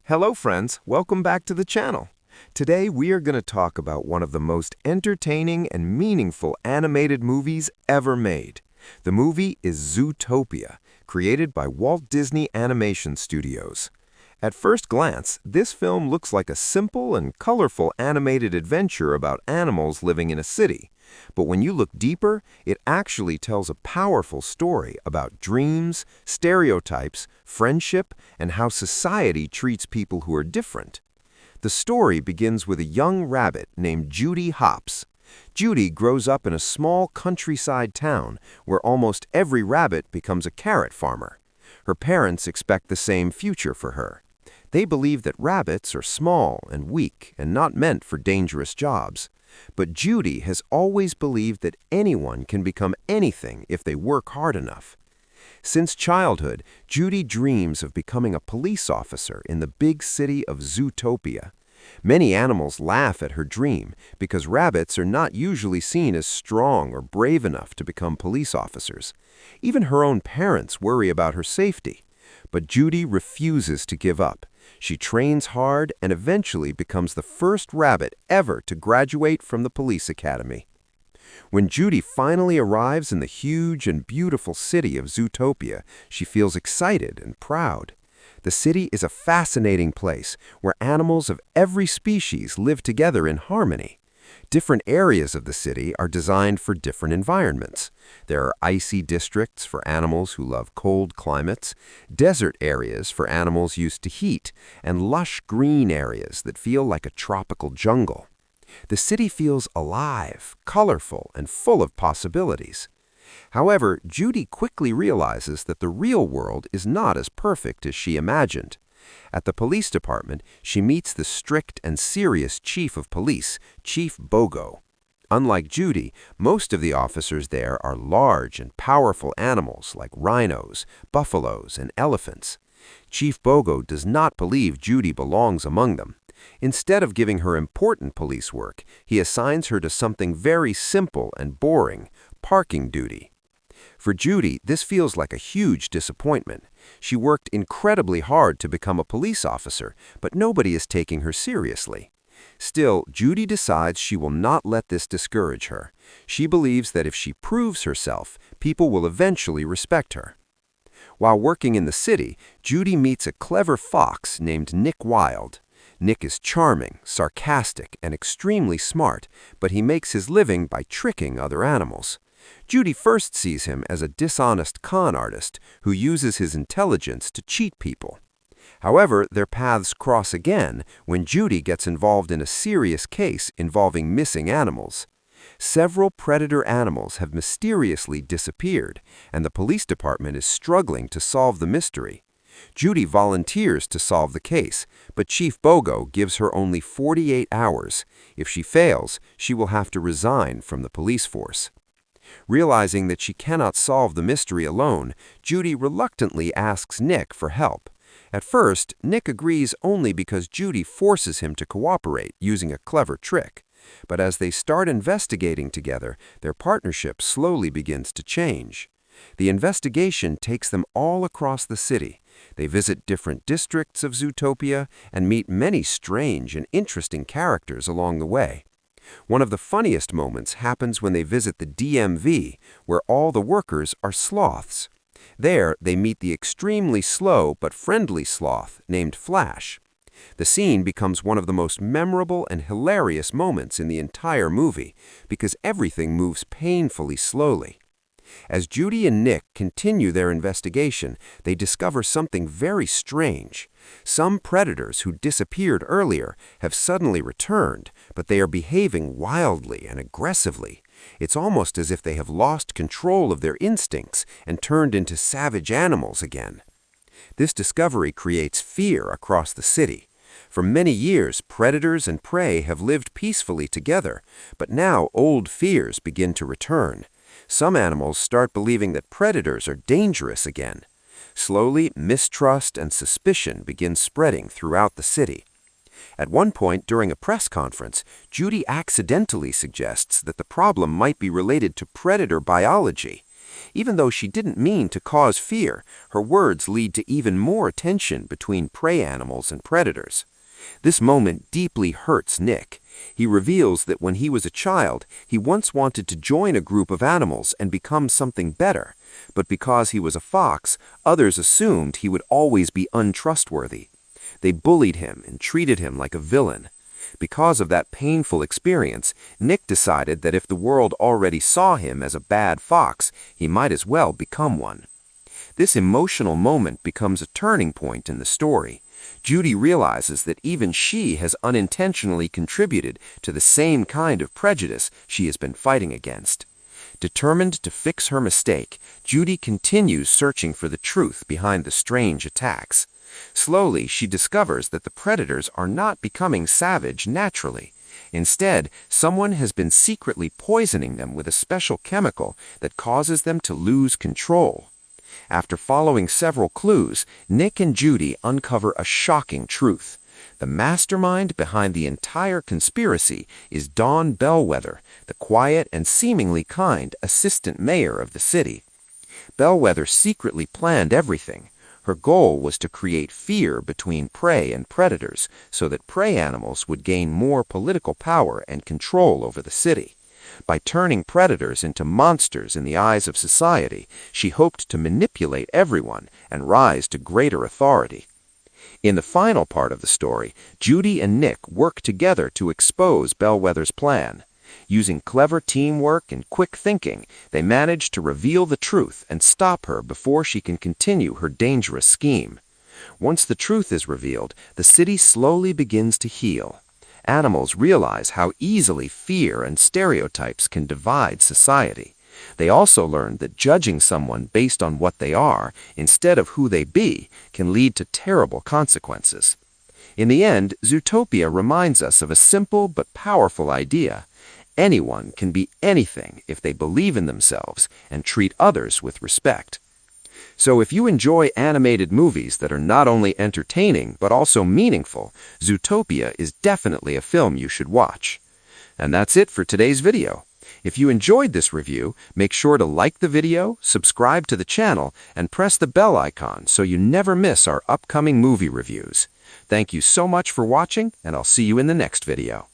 Hello friends, welcome back to the channel. Today we are going to talk about one of the most entertaining and meaningful animated movies ever made. The movie is Zootopia, created by Walt Disney Animation Studios. At first glance, this film looks like a simple and colorful animated adventure about animals living in a city. But when you look deeper, it actually tells a powerful story about dreams, stereotypes, friendship, and how society treats people who are different. The story begins with a young rabbit named Judy Hopps. Judy grows up in a small countryside town where almost every rabbit becomes a carrot farmer. Her parents expect the same future for her. They believe that rabbits are small and weak and not meant for dangerous jobs. But Judy has always believed that anyone can become anything if they work hard enough. Since childhood, Judy dreams of becoming a police officer in the big city of Zootopia. Many animals laugh at her dream because rabbits are not usually seen as strong or brave enough to become police officers. Even her own parents worry about her safety. But Judy refuses to give up. She trains hard and eventually becomes the first rabbit ever to graduate from the police academy. When Judy finally arrives in the huge and beautiful city of Zootopia, she feels excited and proud. The city is a fascinating place where animals of every species live together in harmony. Different areas of the city are designed for different environments. There are icy districts for animals who love cold climates, desert areas for animals used to heat, and lush green areas that feel like a tropical jungle. The city feels alive, colorful, and full of possibilities. However, Judy quickly realizes that the real world is not as perfect as she imagined. At the police department, she meets the strict and serious chief of police, Chief Bogo. Unlike Judy, most of the officers there are large and powerful animals like rhinos, buffaloes, and elephants. Chief Bogo does not believe Judy belongs among them. Instead of giving her important police work, he assigns her to something very simple and boring, parking duty. For Judy, this feels like a huge disappointment. She worked incredibly hard to become a police officer, but nobody is taking her seriously. Still, Judy decides she will not let this discourage her. She believes that if she proves herself, people will eventually respect her. While working in the city, Judy meets a clever fox named Nick Wilde. Nick is charming, sarcastic, and extremely smart, but he makes his living by tricking other animals. Judy first sees him as a dishonest con artist who uses his intelligence to cheat people. However, their paths cross again when Judy gets involved in a serious case involving missing animals. Several predator animals have mysteriously disappeared, and the police department is struggling to solve the mystery. Judy volunteers to solve the case, but Chief Bogo gives her only 48 hours. If she fails, she will have to resign from the police force. Realizing that she cannot solve the mystery alone, Judy reluctantly asks Nick for help. At first, Nick agrees only because Judy forces him to cooperate using a clever trick. But as they start investigating together, their partnership slowly begins to change. The investigation takes them all across the city. They visit different districts of Zootopia and meet many strange and interesting characters along the way. One of the funniest moments happens when they visit the DMV, where all the workers are sloths. There, they meet the extremely slow but friendly sloth named Flash. The scene becomes one of the most memorable and hilarious moments in the entire movie because everything moves painfully slowly. As Judy and Nick continue their investigation, they discover something very strange. Some predators who disappeared earlier have suddenly returned, but they are behaving wildly and aggressively. It's almost as if they have lost control of their instincts and turned into savage animals again. This discovery creates fear across the city. For many years, predators and prey have lived peacefully together, but now old fears begin to return. Some animals start believing that predators are dangerous again. Slowly, mistrust and suspicion begin spreading throughout the city. At one point during a press conference, Judy accidentally suggests that the problem might be related to predator biology. Even though she didn't mean to cause fear, her words lead to even more tension between prey animals and predators. This moment deeply hurts Nick. He reveals that when he was a child, he once wanted to join a group of animals and become something better, but because he was a fox, others assumed he would always be untrustworthy. They bullied him and treated him like a villain. Because of that painful experience, Nick decided that if the world already saw him as a bad fox, he might as well become one. This emotional moment becomes a turning point in the story. Judy realizes that even she has unintentionally contributed to the same kind of prejudice she has been fighting against. Determined to fix her mistake, Judy continues searching for the truth behind the strange attacks. Slowly, she discovers that the predators are not becoming savage naturally. Instead, someone has been secretly poisoning them with a special chemical that causes them to lose control. After following several clues, Nick and Judy uncover a shocking truth. The mastermind behind the entire conspiracy is Dawn Bellwether, the quiet and seemingly kind assistant mayor of the city. Bellwether secretly planned everything. Her goal was to create fear between prey and predators so that prey animals would gain more political power and control over the city. By turning predators into monsters in the eyes of society, she hoped to manipulate everyone and rise to greater authority. In the final part of the story, Judy and Nick work together to expose Bellwether's plan. Using clever teamwork and quick thinking, they manage to reveal the truth and stop her before she can continue her dangerous scheme. Once the truth is revealed, the city slowly begins to heal. Animals realize how easily fear and stereotypes can divide society. They also learn that judging someone based on what they are, instead of who they be, can lead to terrible consequences. In the end, Zootopia reminds us of a simple but powerful idea. Anyone can be anything if they believe in themselves and treat others with respect. So if you enjoy animated movies that are not only entertaining but also meaningful, Zootopia is definitely a film you should watch. And that's it for today's video. If you enjoyed this review, make sure to like the video, subscribe to the channel, and press the bell icon so you never miss our upcoming movie reviews. Thank you so much for watching, and I'll see you in the next video.